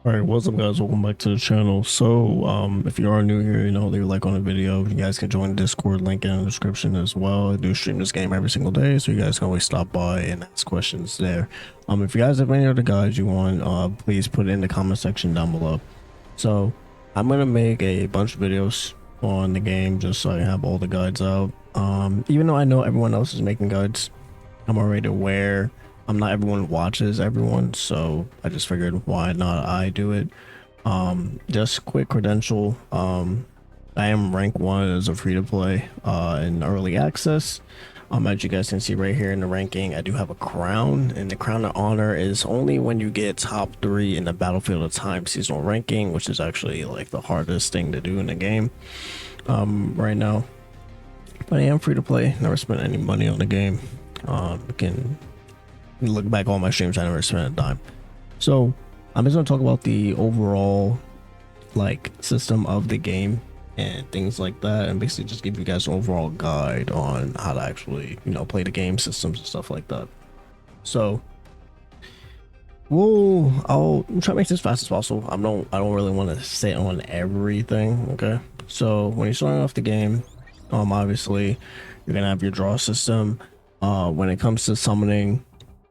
All right, what's up, guys? Welcome back to the channel. So, if you are new here, leave a like on the video. You guys can join the Discord link in the description as well. I do stream this game every single day, so you guys can always stop by and ask questions there. If you guys have any other guides you want, please put it in the comment section down below. So, I'm gonna make a bunch of videos on the game just so I have all the guides out. Even though I know everyone else is making guides, I'm already aware. Not everyone watches everyone, so I just figured why not I do it. Just quick credential. I am rank 1 as a free to play in early access. As you guys can see right here in the ranking, I do have a crown, and the crown of honor is only when you get top 3 in the Battlefield of Time seasonal ranking, which is actually like the hardest thing to do in the game right now. But I am free to play, never spent any money on the game. You can look back on my streams, I never spent a dime. So I'm just going to talk about the overall like system of the game and things like that, and basically just give you guys an overall guide on how to actually play the game systems and stuff like that. So I'll try to make this as fast as possible. I don't really want to sit on everything. Okay, so when you're starting off the game, obviously you're gonna have your draw system. When it comes to summoning,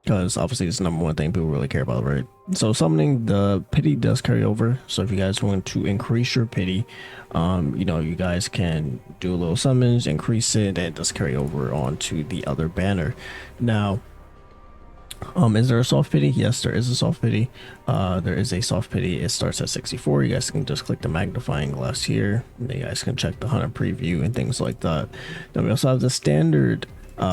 because obviously it's the number one thing people really care about, right? So summoning, the pity does carry over. So if you guys want to increase your pity, you guys can do a little summons, increase it, and it does carry over onto the other banner. Now, is there a soft pity? Yes, there is a soft pity. There is a soft pity. It starts at 64. You guys can just click the magnifying glass here. And you guys can check the hunter preview and things like that. Then we also have the standard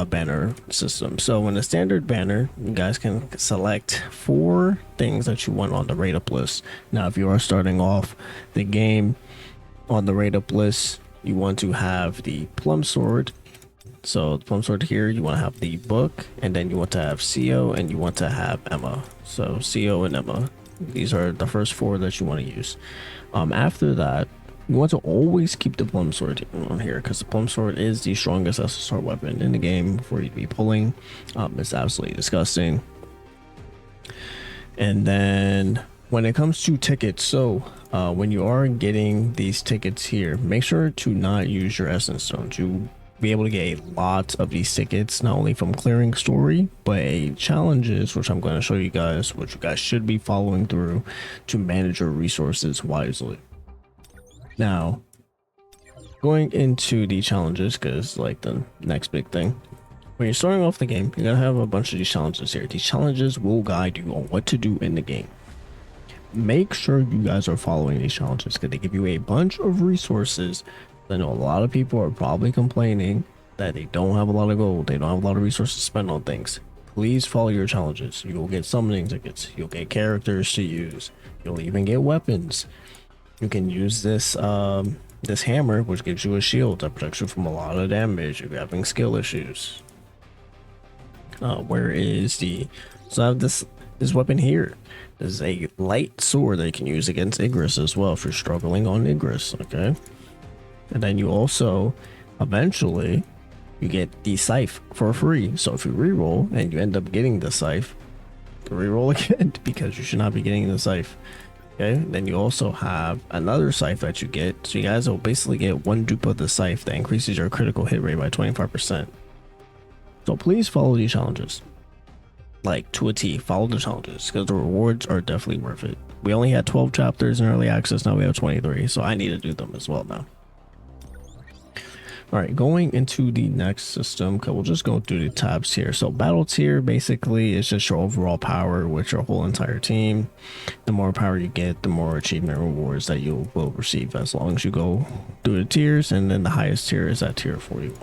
banner system. So in the standard banner, you guys can select 4 things that you want on the rate up list. Now if you are starting off the game on the rate up list, you want to have the plum sword. So the plum sword here, you want to have the book, and then you want to have CO, and you want to have Emma. So CO and Emma, these are the first 4 that you want to use. After that, you want to always keep the plum sword on here, because the plum sword is the strongest SSR weapon in the game for you to be pulling. It's absolutely disgusting. And then when it comes to tickets, so when you are getting these tickets here, make sure to not use your essence stones. You be able to get a lot of these tickets, not only from clearing story, but challenges, which I'm going to show you guys, which you guys should be following through to manage your resources wisely. Now, going into the challenges, because like the next big thing, when you're starting off the game, you're gonna have a bunch of these challenges here. These challenges will guide you on what to do in the game. Make sure you guys are following these challenges, because they give you a bunch of resources. I know a lot of people are probably complaining that they don't have a lot of gold, they don't have a lot of resources to spend on things. Please follow your challenges. You will get summoning tickets, you'll get characters to use, you'll even get weapons. You can use this this hammer, which gives you a shield that protects you from a lot of damage if you're having skill issues. Where is the... So I have this weapon here. This is a light sword that you can use against Igris as well if you're struggling on Igris, okay? And then you also, eventually, you get the scythe for free. So if you reroll and you end up getting the scythe, reroll again, because you should not be getting the scythe. Okay, then you also have another scythe that you get. So you guys will basically get 1 dupe of the scythe that increases your critical hit rate by 25%. So please follow these challenges. Like to a T, follow the challenges, because the rewards are definitely worth it. We only had 12 chapters in early access, now we have 23, so I need to do them as well now. All right, going into the next system, we'll just go through the tabs here. So battle tier basically is just your overall power with your whole entire team. The more power you get, the more achievement rewards that you will receive as long as you go through the tiers, and then the highest tier is at tier 41.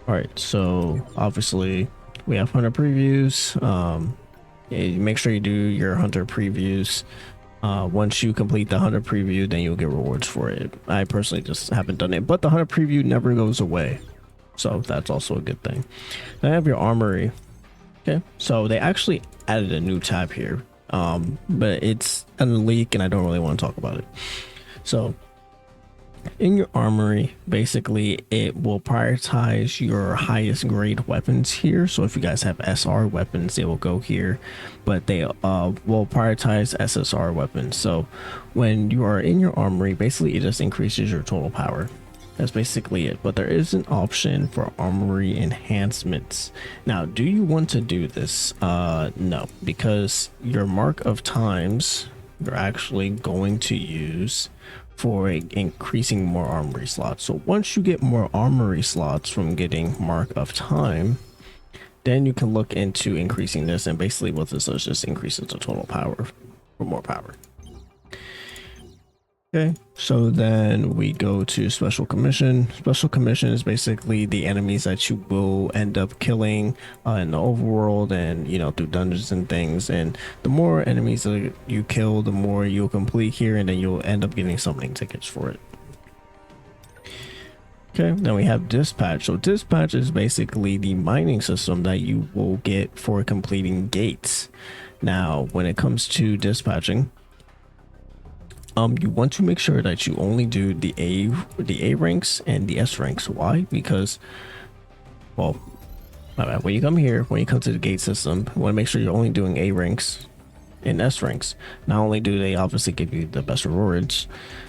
All right, so obviously we have hunter previews. Yeah, make sure you do your hunter previews. Once you complete the hunter preview, then you'll get rewards for it. I personally just haven't done it, but the hunter preview never goes away, so that's also a good thing. Then I have your armory. Okay, so they actually added a new tab here, but it's a leak and I don't really want to talk about it. So In your armory, basically it will prioritize your highest grade weapons here. So if you guys have SR weapons, they will go here, but they will prioritize SSR weapons. So when you are in your armory, basically it just increases your total power. That's basically it. But there is an option for armory enhancements. Now, do you want to do this? No, because your mark of times you're actually going to use for increasing more armory slots. So once you get more armory slots from getting mark of time, then you can look into increasing this, and basically what this does just increases the total power for more power. Okay, so then we go to special commission. Special commission is basically the enemies that you will end up killing in the overworld, and you know, through dungeons and things. And the more enemies that you kill, the more you'll complete here, and then you'll end up getting summoning tickets for it. Okay, then we have dispatch. So dispatch is basically the mining system that you will get for completing gates. Now, when it comes to dispatching, you want to make sure that you only do the A ranks and the S ranks. Why? Because, well, when you come here, when you come to the gate system, you want to make sure you're only doing A ranks and S ranks. Not only do they obviously give you the best rewards,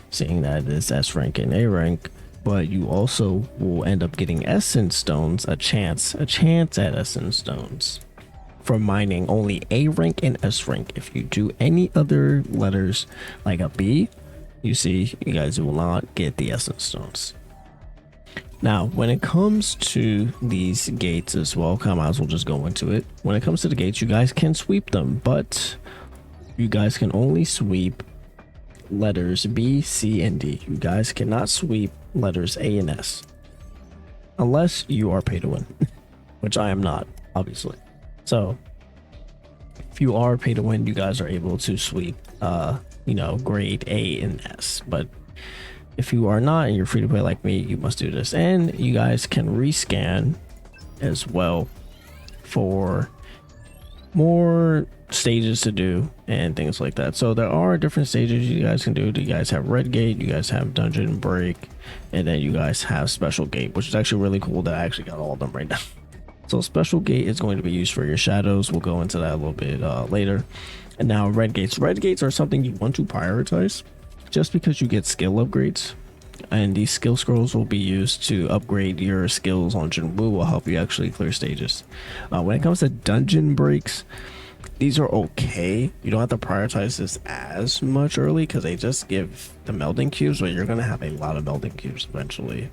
seeing that it's S rank and A rank, but you also will end up getting essence stones, a chance at essence stones for mining only A rank and S rank. If you do any other letters like a B, you see, you guys will not get the essence stones. Now, when it comes to these gates as well, I might as well just go into it. When it comes to the gates, you guys can sweep them, but you guys can only sweep letters B, C, and D. You guys cannot sweep letters A and S unless you are pay to win, which I am not, obviously. So if you are pay to win, you guys are able to sweep you know, grade A and S. But if you are not and you're free to play like me, you must do this. And you guys can rescan as well for more stages to do and things like that. So there are different stages you guys can do. You guys have red gate, you guys have dungeon break, and then you guys have special gate, which is actually really cool that I actually got all of them right now. So special gate is going to be used for your shadows. We'll go into that a little bit later. And now red gates. Red gates are something you want to prioritize just because you get skill upgrades. And these skill scrolls will be used to upgrade your skills on Jirieru, will help you actually clear stages. When it comes to dungeon breaks, these are okay. You don't have to prioritize this as much early because they just give the melding cubes, but you're going to have a lot of melding cubes eventually.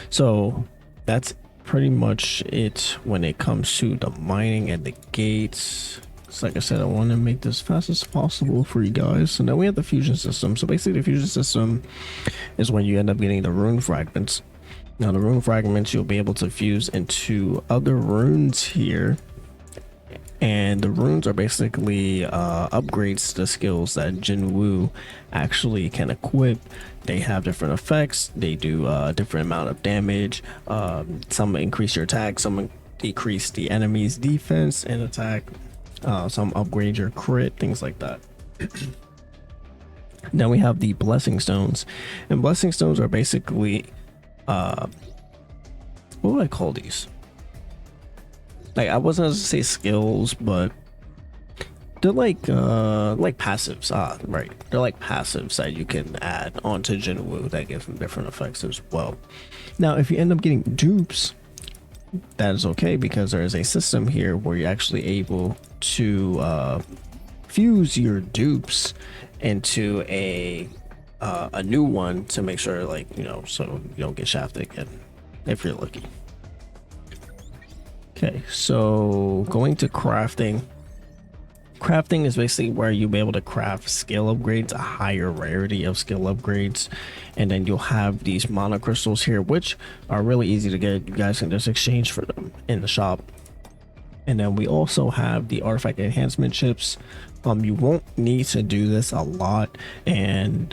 So that's pretty much it when it comes to the mining and the gates. So like I said, I want to make this fast as possible for you guys. So now we have the fusion system. So basically the fusion system is when you end up getting the rune fragments. Now the rune fragments, you'll be able to fuse into other runes here. And the runes are basically upgrades to skills that Jirieru actually can equip. They have different effects. They do a different amount of damage. Some increase your attack, some decrease the enemy's defense and attack. Some upgrade your crit, things like that. Then we have the blessing stones, and blessing stones are basically what would I call these? Like, I wasn't gonna say skills, but they're like passives. Right, they're like passives that you can add onto Jirieru that give them different effects as well. Now if you end up getting dupes, that is okay, because there is a system here where you're actually able to fuse your dupes into a new one to make sure, like, you know, so you don't get shafted again if you're lucky. Okay, so going to crafting. Crafting is basically where you'll be able to craft skill upgrades, a higher rarity of skill upgrades, and then you'll have these mana crystals here, which are really easy to get. You guys can just exchange for them in the shop. And then we also have the artifact enhancement chips. You won't need to do this a lot, and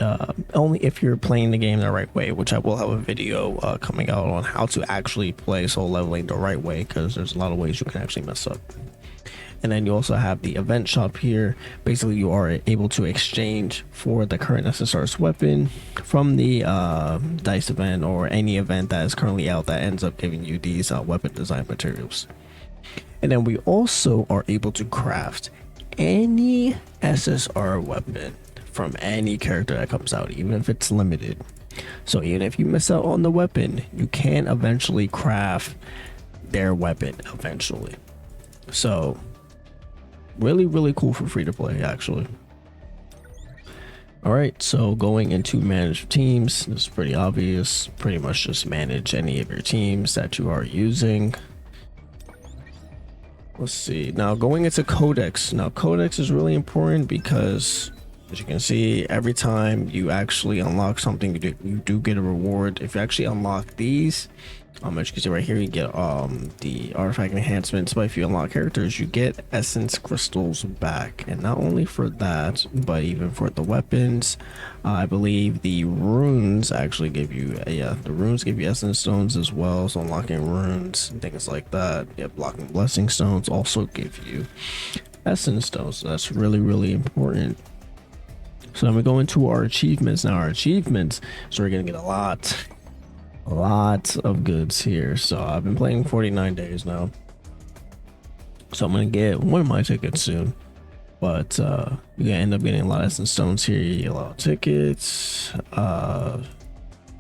only if you're playing the game the right way, which I will have a video coming out on how to actually play soul leveling the right way, because there's a lot of ways you can actually mess up. And then you also have the event shop here. Basically, you are able to exchange for the current SSR's weapon from the dice event or any event that is currently out that ends up giving you these weapon design materials. And then we also are able to craft any SSR weapon from any character that comes out, even if it's limited. So even if you miss out on the weapon, you can eventually craft their weapon eventually. So really cool for free to play, actually. All right, so going into manage teams, this is pretty obvious. Pretty much just manage any of your teams that you are using. Let's see. Now going into codex. Now codex is really important because, as you can see, every time you actually unlock something, you do get a reward. If you actually unlock these, as you can see right here, you get the artifact enhancements. But if you unlock characters, you get essence crystals back. And not only for that, but even for the weapons, I believe the runes actually give you the runes give you essence stones as well. So unlocking runes and things like that. Yeah, blocking blessing stones also give you essence stones. So that's really important. So then we go into our achievements. Now our achievements, so we're gonna get a lot of goods here. So I've been playing 49 days now, so I'm gonna get one of my tickets soon. But you're gonna end up getting a lot of essence stones here. You get a lot of tickets.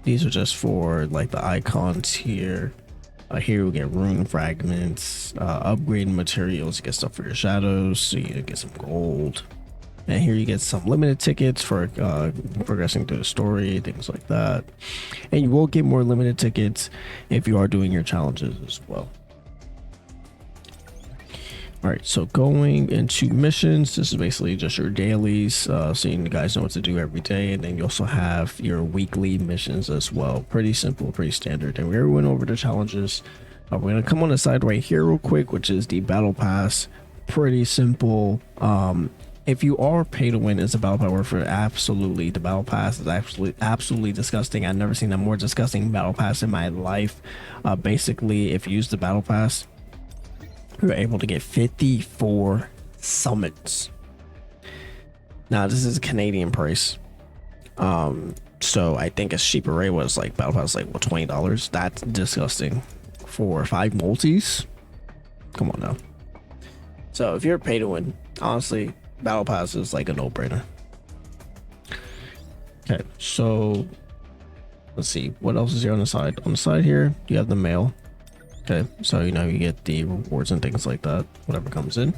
These are just for like the icons here. Here we get rune fragments, upgrading materials. You get stuff for your shadows, so you get some gold. And here you get some limited tickets for progressing through the story, things like that. And you will get more limited tickets if you are doing your challenges as well. All right, so going into missions, this is basically just your dailies, so you guys know what to do every day. And then you also have your weekly missions as well. Pretty simple, pretty standard. And we already went over the challenges. We're gonna come on the side right here real quick, which is the battle pass. Pretty simple. If you are pay to win, it's a battle pass warfare. Absolutely, the battle pass is absolutely disgusting. I've never seen a more disgusting battle pass in my life. Basically, if you use the battle pass, you're able to get 54 summons. Now this is a Canadian price, so I think a cheaper rate was like battle pass, like what, $20. That's disgusting for 5 multis. Come on now. So if you're pay to win, honestly, battle pass is like a no-brainer. Okay, so let's see what else is here on the side. On the side here you have the mail. Okay, so you get the rewards and things like that, whatever comes in.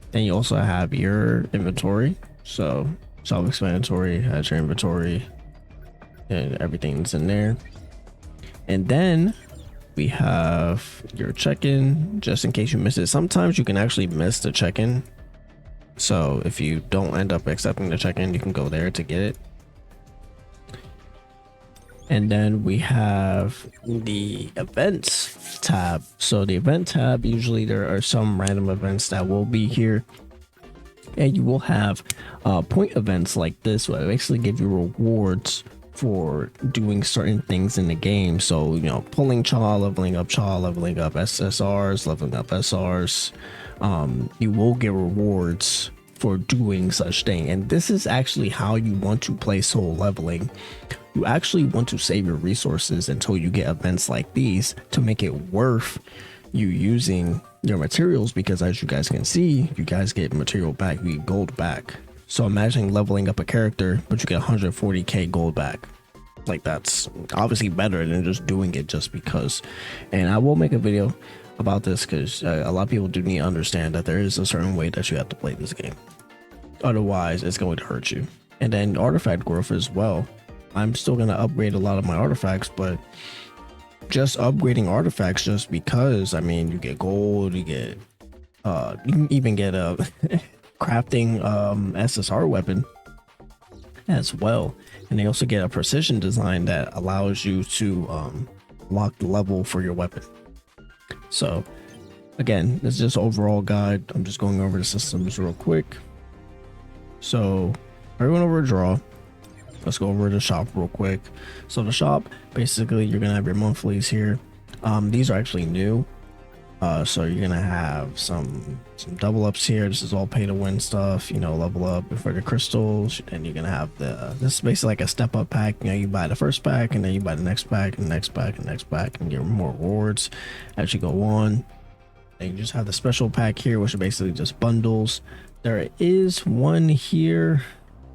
Then you also have your inventory, so self-explanatory, has your inventory and everything's in there. And then we have your check-in, just in case you miss it. Sometimes you can actually miss the check-in, so if you don't end up accepting the check-in, you can go there to get it. And then we have the events tab. So the event tab, usually there are some random events that will be here, and you will have point events like this, where they basically give you rewards for doing certain things in the game. So pulling Chaw, leveling up SSRs, leveling up SRs. You will get rewards for doing such thing, and this is actually how you want to play soul leveling. You actually want to save your resources until you get events like these to make it worth you using your materials, because as you guys can see, you guys get material back, you get gold back. So imagine leveling up a character but you get 140k gold back. Like, that's obviously better than just doing it just because. And I will make a video about this, because a lot of people do need to understand that there is a certain way that you have to play this game, otherwise it's going to hurt you. And then artifact growth as well. I'm still going to upgrade a lot of my artifacts, but just upgrading artifacts just because, I mean, you get gold, you get you can even get a crafting SSR weapon as well. And they also get a precision design that allows you to lock the level for your weapon. So again, this is just overall guide. I'm just going over the systems real quick. So I went over a draw. Let's go over the shop real quick. So the shop, basically you're gonna have your monthlies here. These are actually new. So you're gonna have some double ups here. This is all pay to win stuff, you know, level up for the crystals, and you're gonna have this is basically like a step up pack. You know, you buy the first pack, and then you buy the next pack, and the next pack, and the next pack, and get more rewards as you go on. And you just have the special pack here, which are basically just bundles. There is one here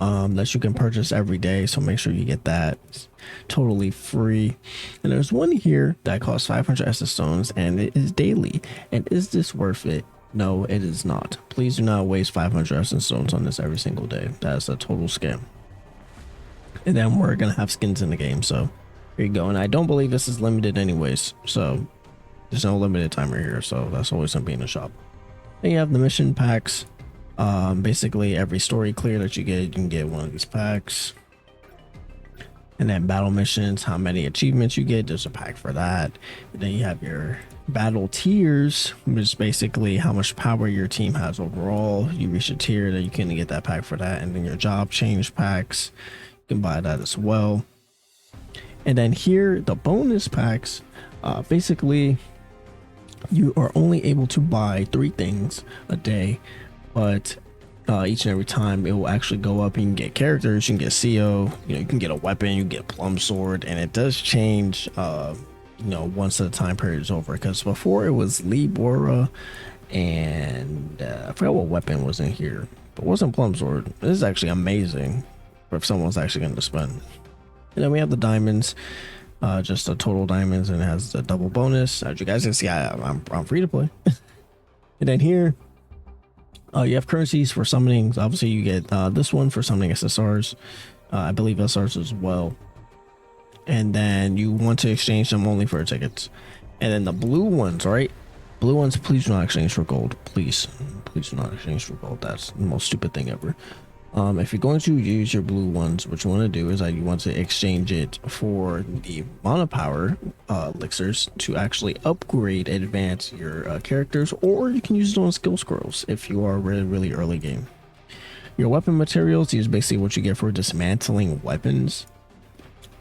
that you can purchase every day, so make sure you get that. It's totally free. And there's one here that costs 500 Essence Stones, and it is daily. And is this worth it? No, it is not. Please do not waste 500 Essence Stones on this every single day. That's a total scam. And then we're gonna have skins in the game, so here you go. And I don't believe this is limited anyways, so there's no limited timer here, so that's always gonna be in the shop. Then you have the mission packs. Basically every story clear that you can get one of these packs. And then battle missions, how many achievements you get, there's a pack for that. And then you have your battle tiers, which is basically how much power your team has overall. You reach a tier, that you can get that pack for that. And then your job change packs, you can buy that as well. And then here, the bonus packs, basically you are only able to buy 3 things a day, but each and every time it will actually go up. You can get characters, you can get CO, you know, you can get a weapon, you can get plum sword, and it does change you know, once the time period is over, because before it was Libora and I forgot what weapon was in here, but it wasn't plum sword. This is actually amazing if someone's actually going to spend. And then we have the diamonds, just the total diamonds, and it has the double bonus. As you guys can see, I'm free to play. And then here you have currencies for summoning. Obviously you get this one for summoning SSRs, I believe SRs as well. And then you want to exchange them only for tickets. And then the blue ones, right? Blue ones, please do not exchange for gold. Please do not exchange for gold. That's the most stupid thing ever. If you're going to use your blue ones, what you want to do is that you want to exchange it for the mana power elixirs to actually upgrade and advance your characters, or you can use it on skill scrolls if you are really early game. Your weapon materials, these is basically what you get for dismantling weapons.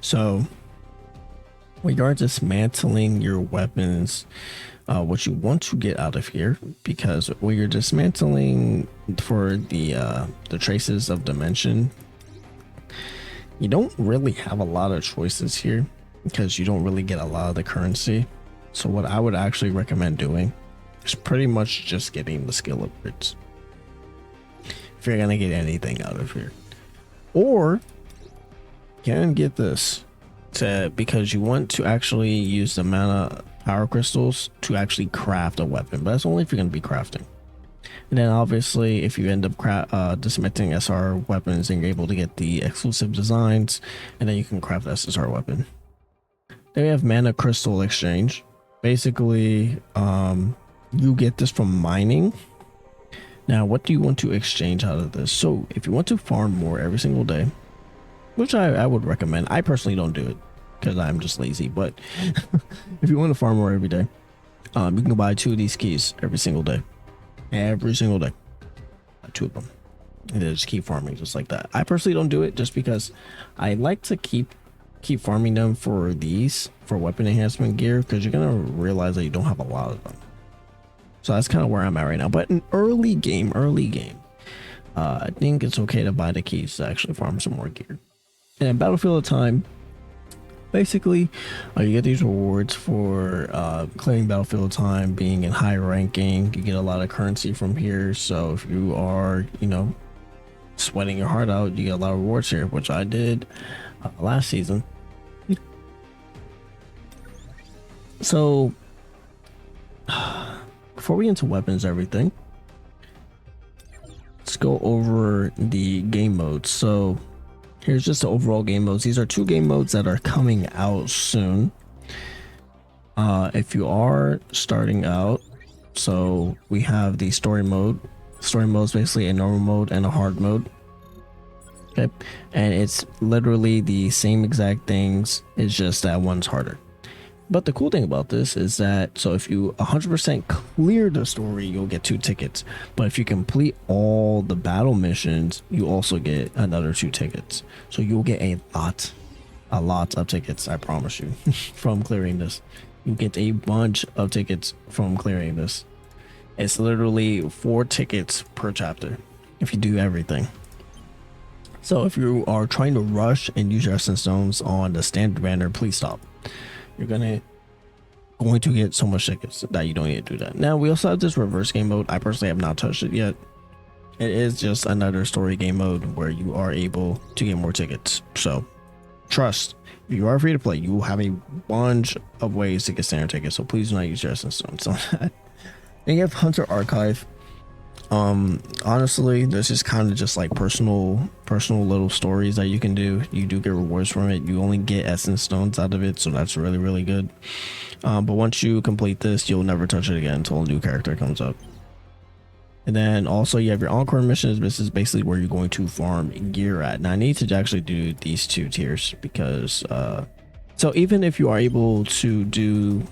So when you're dismantling your weapons, what you want to get out of here, because when you're dismantling for the traces of dimension, you don't really have a lot of choices here because you don't really get a lot of the currency. So what I would actually recommend doing is pretty much just getting the skill upgrades if you're gonna get anything out of here, or can get this because you want to actually use the mana power crystals to actually craft a weapon, but that's only if you're going to be crafting. And then obviously if you end up dismantling SR weapons, then you're able to get the exclusive designs, and then you can craft the SSR weapon. Then we have mana crystal exchange. Basically you get this from mining. Now what do you want to exchange out of this? So if you want to farm more every single day, which I would recommend, I personally don't do it because I'm just lazy, but if you want to farm more every day, you can buy 2 of these keys every single day, 2 of them, and then just keep farming just like that. I personally don't do it just because I like to keep farming them for these, for weapon enhancement gear, because you're gonna realize that you don't have a lot of them. So that's kind of where I'm at right now. But in early game, I think it's okay to buy the keys to actually farm some more gear. And in Battlefield of Time, basically you get these rewards for clearing Battlefield of Time, being in high ranking. You get a lot of currency from here, so if you are, you know, sweating your heart out, you get a lot of rewards here, which I did last season. So before we get into weapons, everything, let's go over the game modes. So here's just the overall game modes. These are 2 game modes that are coming out soon. If you are starting out, so we have the story mode. Story mode is basically a normal mode and a hard mode. Okay, and it's literally the same exact things. It's just that one's harder. But the cool thing about this is that, so if you 100% clear the story, you'll get 2 tickets. But if you complete all the battle missions, you also get another 2 tickets. So you'll get a lot of tickets, I promise you, from clearing this. you get a bunch of tickets from clearing this. It's literally 4 tickets per chapter if you do everything. So if you are trying to rush and use your essence stones on the standard banner, please stop. You're going to get so much tickets that you don't need to do that. Now we also have this reverse game mode. I personally have not touched it yet. It is just another story game mode where you are able to get more tickets. So trust, if you are free to play, you will have a bunch of ways to get standard tickets. So please do not use your essence stones on that. Then you have Hunter Archive. Honestly, this is kind of just like personal little stories that you can do. You do get rewards from it. You only get essence stones out of it, so that's really good. But once you complete this, you'll never touch it again until a new character comes up. And then also you have your Encore Missions. This is basically where you're going to farm gear at. Now I need to actually do these 2 tiers because so even if you are able to do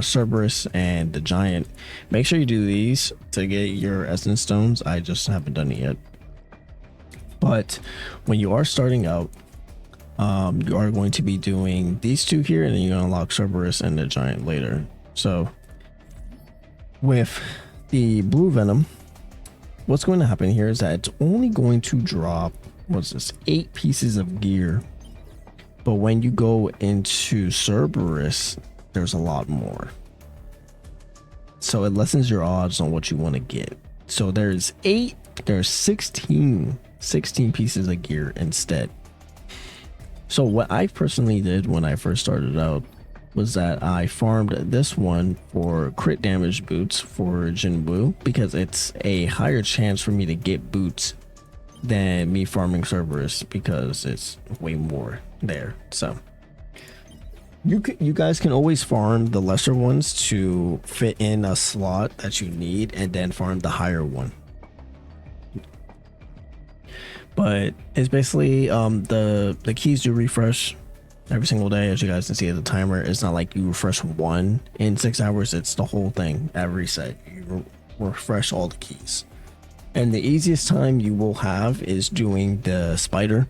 Cerberus and the Giant, make sure you do these to get your essence stones. I just haven't done it yet. But when you are starting out, you are going to be doing these 2 here, and then you're gonna unlock Cerberus and the Giant later. So with the blue venom, what's going to happen here is that it's only going to drop, what's this, 8 pieces of gear. But when you go into Cerberus, there's a lot more. So it lessens your odds on what you want to get. So there's 16 pieces of gear instead. So what I personally did when I first started out was that I farmed this one for crit damage boots for Jinwoo, because it's a higher chance for me to get boots than me farming Cerberus because it's way more there. So you guys can always farm the lesser ones to fit in a slot that you need, and then farm the higher one. But it's basically the keys do refresh every single day. As you guys can see at the timer, it's not like you refresh one in 6 hours. It's the whole thing. Every set you refresh all the keys, and the easiest time you will have is doing the spider.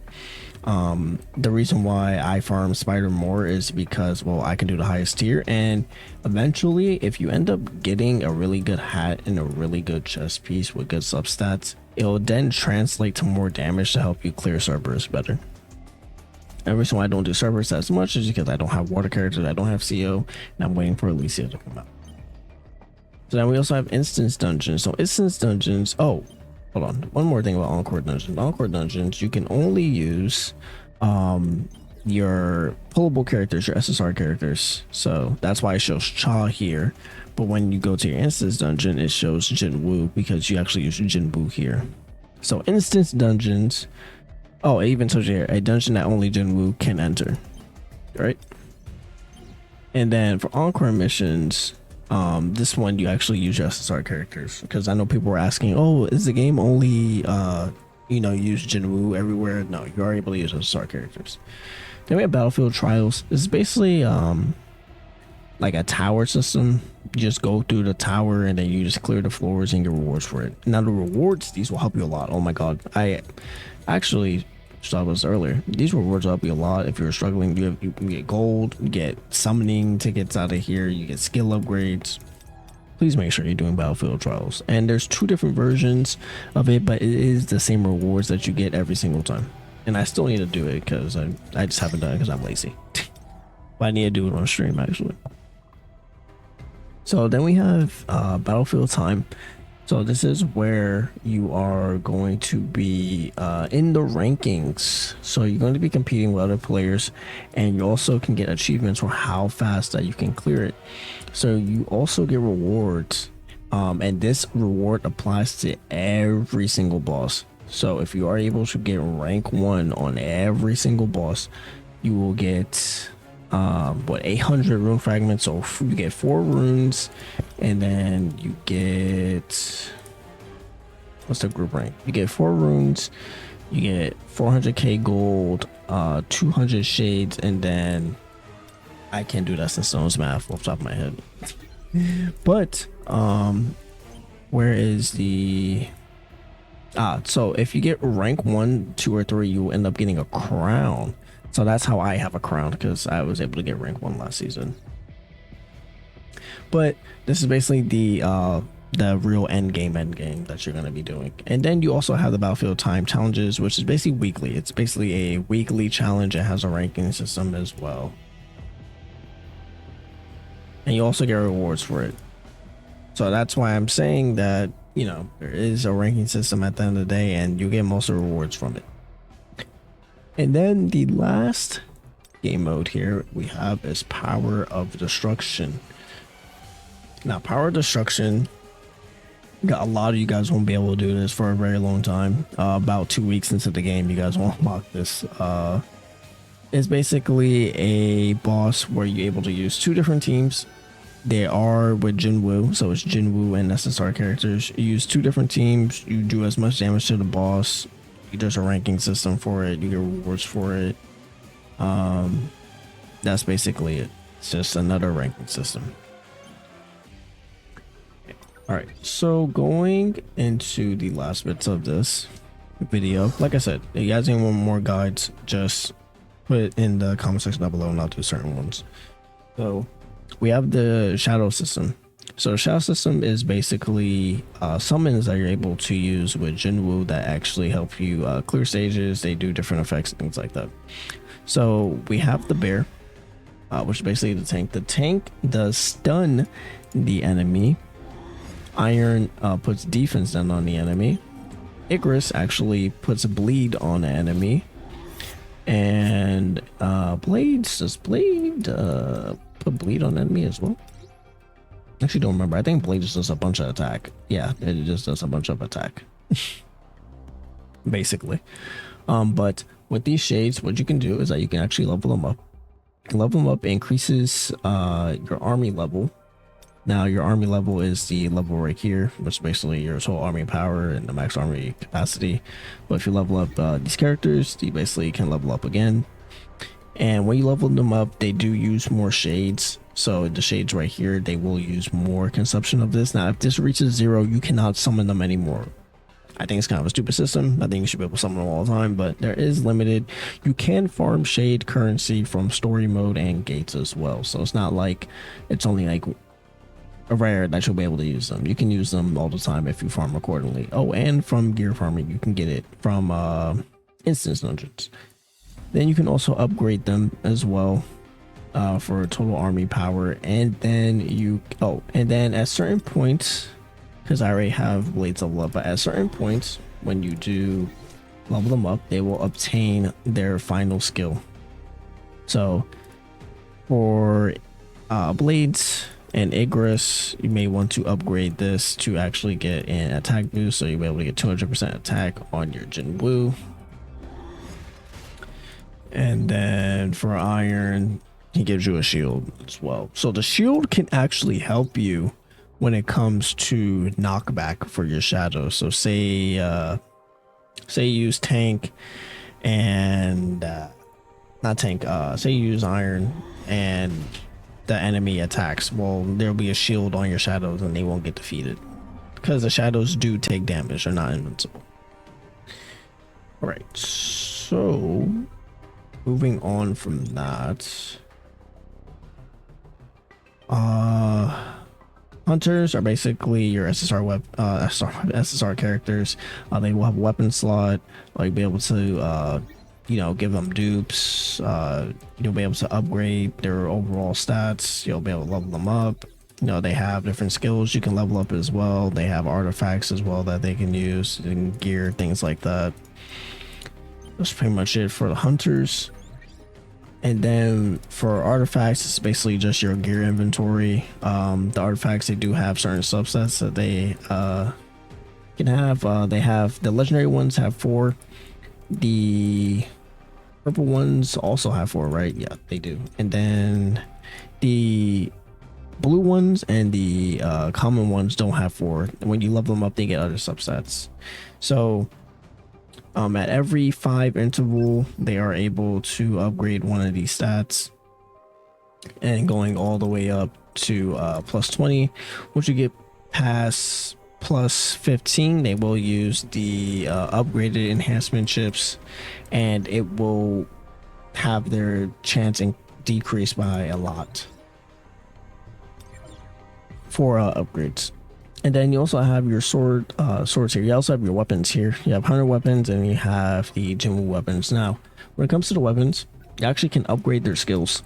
The reason why I farm spider more is because, well, I can do the highest tier, and eventually if you end up getting a really good hat and a really good chest piece with good substats, it'll then translate to more damage to help you clear Cerberus better. And the reason why I don't do Cerberus as much is because I don't have water characters, I don't have CO, and I'm waiting for Alicia to come out. So then we also have instance dungeons. So instance dungeons, oh, hold on, one more thing about Encore dungeons. Encore dungeons, you can only use your pullable characters, your SSR characters. So that's why it shows Cha here. But when you go to your instance dungeon, it shows Jinwoo because you actually use Jinwoo here. So instance dungeons, oh, it even tells you here, a dungeon that only Jinwoo can enter, right? And then for Encore missions, this one you actually use your SSR characters, because I know people were asking, oh, is the game only use Jinwoo everywhere? No, you are able to use SSR characters. Then we have Battlefield Trials. This is basically like a tower system. You just go through the tower and then you just clear the floors and get rewards for it. Now the rewards, these will help you a lot. Oh my god, I actually saw this earlier. These rewards will help you a lot if you're struggling. You get gold, you get summoning tickets out of here, you get skill upgrades. Please make sure you're doing Battlefield Trials. And there's 2 different versions of it, but it is the same rewards that you get every single time. And I still need to do it because I just haven't done it because I'm lazy. But I need to do it on stream actually. So then we have Battlefield Time. So this is where you are going to be in the rankings. So you're going to be competing with other players, and you also can get achievements for how fast that you can clear it. So you also get rewards, and this reward applies to every single boss. So if you are able to get rank 1 on every single boss, you will get 800 rune fragments. So you get 4 runes, and then you get, what's the group rank? You get 4 runes, you get 400k gold, 200 shades, and then I can't do that since stones math off the top of my head. But where is the so if you get rank 1, 2, or 3, you will end up getting a crown. So that's how I have a crown, because I was able to get rank 1 last season. But this is basically the real end game that you're going to be doing. And then you also have the battlefield time challenges, which is basically weekly. It's basically a weekly challenge. It has a ranking system as well, and you also get rewards for it. So that's why I'm saying that, you know, there is a ranking system at the end of the day, and you get most of the rewards from it. And then the last game mode here we have is Power of Destruction. Now, Power of Destruction, a lot of you guys won't be able to do this for a very long time. About 2 weeks into the game, you guys won't unlock this. It's basically a boss where you're able to use 2 different teams. They are with Jinwoo, so it's Jinwoo and SSR characters. You use 2 different teams. You do as much damage to the boss. There's a ranking system for it. You get rewards for it. That's basically it. It's just another ranking system. All right, so going into the last bits of this video, like I said, if you guys want more guides, just put it in the comment section down below and I'll do certain ones. So we have the shadow system. So the shadow system is basically summons that you're able to use with Jinwoo that actually help you clear stages. They do different effects and things like that. So we have the bear, which is basically the tank. The tank does stun the enemy. Iron puts defense down on the enemy. Icarus actually puts bleed on the enemy. And Blades, does Blade put bleed on the enemy as well? Actually don't remember. I think Blade just does a bunch of attack. Yeah, it just does a bunch of attack. Basically. But with these shades, what you can do is that you can actually level them up. Level them up increases your army level. Now your army level is the level right here, which is basically your total army power and the max army capacity. But if you level up these characters, you basically can level up again. And when you level them up, they do use more shades. So the shades right here, they will use more consumption of this. Now, if this reaches 0, you cannot summon them anymore. I think it's kind of a stupid system. I think you should be able to summon them all the time, but there is limited. You can farm shade currency from story mode and gates as well. So it's not like it's only like rare that you'll be able to use them. You can use them all the time if you farm accordingly. Oh, and from gear farming, you can get it from instance dungeons. Then you can also upgrade them as well for total army power. And then and then at certain points, because I already have blades level up, but at certain points when you do level them up, they will obtain their final skill. So for blades and Icarus, you may want to upgrade this to actually get an attack boost, so you'll be able to get 200% attack on your Jinwoo. And then for Iron, he gives you a shield as well. So the shield can actually help you when it comes to knockback for your shadow. So say you use tank and not tank, say you use Iron and the enemy attacks, well, there'll be a shield on your shadows and they won't get defeated because the shadows do take damage. They're not invincible. All right, so moving on from that, hunters are basically your SSR characters. They will have a weapon slot. You'll be able to give them dupes. You'll be able to upgrade their overall stats. You'll be able to level them up. They have different skills you can level up as well. They have artifacts as well that they can use, and gear, things like that. That's pretty much it for the hunters. And then for artifacts, it's basically just your gear inventory. The artifacts, they do have certain subsets that they can have. They have the legendary ones have 4. The purple ones also have 4, right? Yeah, they do. And then the blue ones and the common ones don't have 4. When you level them up, they get other subsets. So at every 5 interval, they are able to upgrade one of these stats, and going all the way up to plus 20. Once you get past plus 15, they will use the upgraded enhancement chips, and it will have their chance decrease by a lot. for upgrades. And then you also have your swords here. You also have your weapons here. You have hunter weapons and you have the Jinwoo weapons. Now, when it comes to the weapons, you actually can upgrade their skills.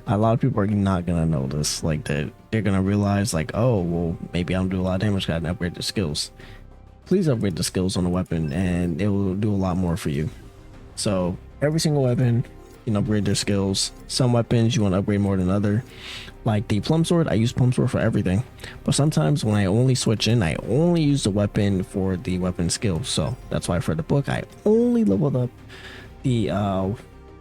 A lot of people are not gonna know this. Like that, they're gonna realize like, oh, well, maybe I don't do a lot of damage. Gotta upgrade the skills. Please upgrade the skills on the weapon, and it will do a lot more for you. So every single weapon, you can upgrade their skills. Some weapons you want to upgrade more than other. Like the plum sword, I use plum sword for everything. But sometimes when I only switch in, I only use the weapon for the weapon skill. So that's why for the book, I only leveled up the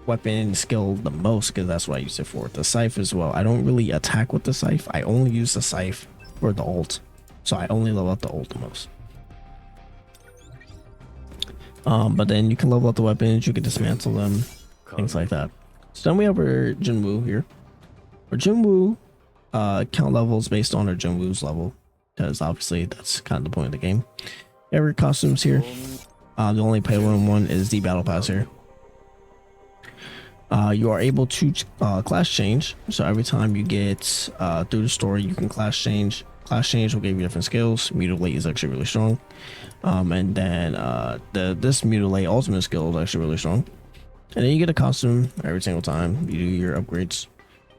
weapon skill the most because that's what I use it for. The scythe as well. I don't really attack with the scythe. I only use the scythe for the ult. So I only level up the ult the most. But then you can level up the weapons, you can dismantle them, things like that. So then we have our Jinwoo here. Our Jinwoo count levels based on our Jinwoo's level, because obviously that's kind of the point of the game. Every costumes here. The only payroll one is the battle pass here. You are able to class change. So every time you get through the story, you can class change. Class change will give you different skills. Mutilate is actually really strong. And then this mutilate ultimate skill is actually really strong. And then you get a costume every single time you do your upgrades.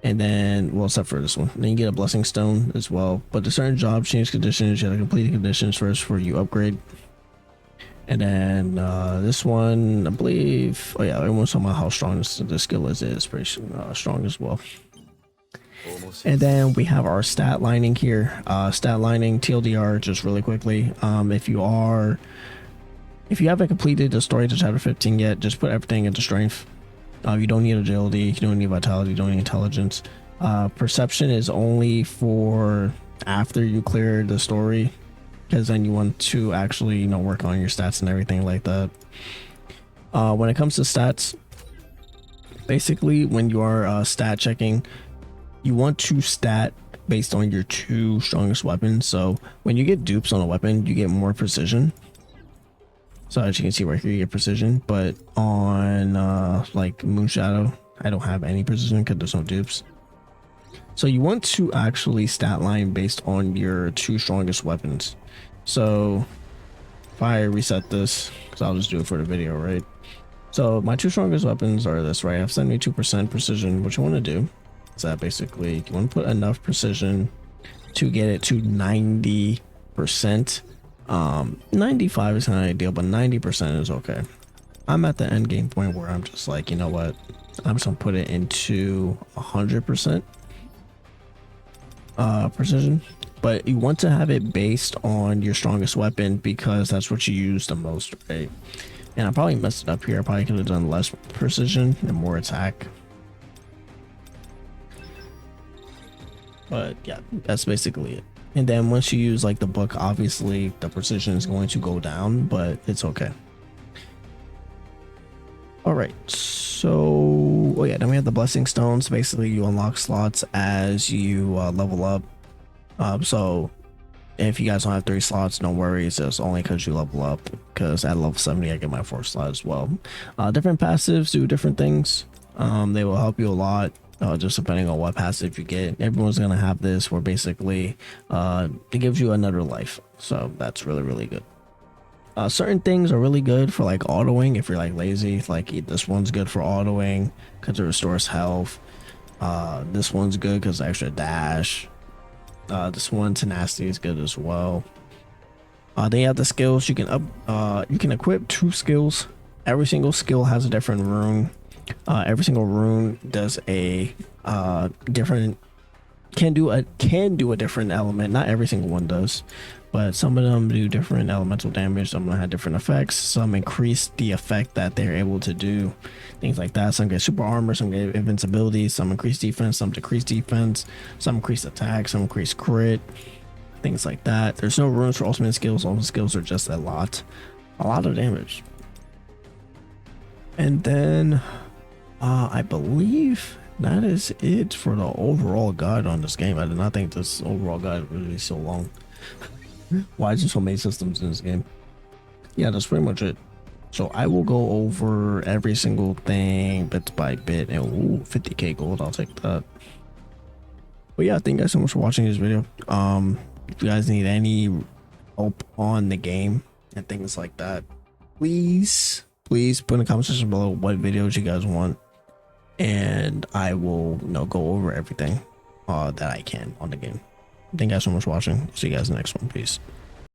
And then, well, except for this one, then you get a blessing stone as well. But the certain job change conditions, you have to complete the conditions first before you upgrade. And then this one, I believe, oh yeah, everyone's talking about how strong this skill is. It's pretty strong as well. And then we have our stat lining here. Stat lining TLDR, just really quickly. If you haven't completed the story to chapter 15 yet, just put everything into strength. You don't need agility, you don't need vitality, you don't need intelligence. Perception is only for after you clear the story, because then you want to actually, you know, work on your stats and everything like that. When it comes to stats, basically when you are stat checking, you want to stat based on your 2 strongest weapons. So when you get dupes on a weapon, you get more precision. So as you can see right here, you get precision, but on like Moonshadow, I don't have any precision because there's no dupes. So you want to actually stat line based on your 2 strongest weapons. So if I reset this, because I'll just do it for the video, right? So my 2 strongest weapons are this, right? I have 72% precision. What you want to do is that basically you want to put enough precision to get it to 90%. 95 is kind of ideal, but 90% is okay. I'm at the end game point where I'm just like, you know what? I'm just gonna put it into 100% precision. But you want to have it based on your strongest weapon because that's what you use the most, right? And I probably messed it up here. I probably could have done less precision and more attack. But yeah, that's basically it. And then once you use like the book, obviously the precision is going to go down, but it's okay. All right, so oh yeah, then we have the blessing stones. Basically you unlock slots as you level up. So if you guys don't have 3 slots, don't worry, it's just only because you level up, because at level 70 I get my 4th slot as well. Different passives do different things. They will help you a lot. Just depending on what passive you get. Everyone's gonna have this where basically it gives you another life, so that's really good. Certain things are really good for like autoing if you're like lazy. Like this one's good for autoing because it restores health. This one's good because extra dash. This one, tenacity, is good as well. Then you have the skills. You can equip 2 skills. Every single skill has a different rune. Every single rune does a different, can do a different element. Not every single one does, but some of them do different elemental damage. Some of them have different effects. Some increase the effect that they're able to do, things like that. Some get super armor, some get invincibility, some increase defense, some decrease defense, some increase attack, some increase crit, things like that. There's no runes for ultimate skills. All the skills are just a lot of damage. And then I believe that is it for the overall guide on this game. I did not think this overall guide would be so long. Why is there so many systems in this game? Yeah, that's pretty much it. So I will go over every single thing bit by bit. And ooh, 50k gold, I'll take that. But yeah, thank you guys so much for watching this video. If you guys need any help on the game and things like that, please put in the comment section below what videos you guys want, and I will go over everything that I can on the game. Thank you guys so much for watching. See you guys in the next one. Peace.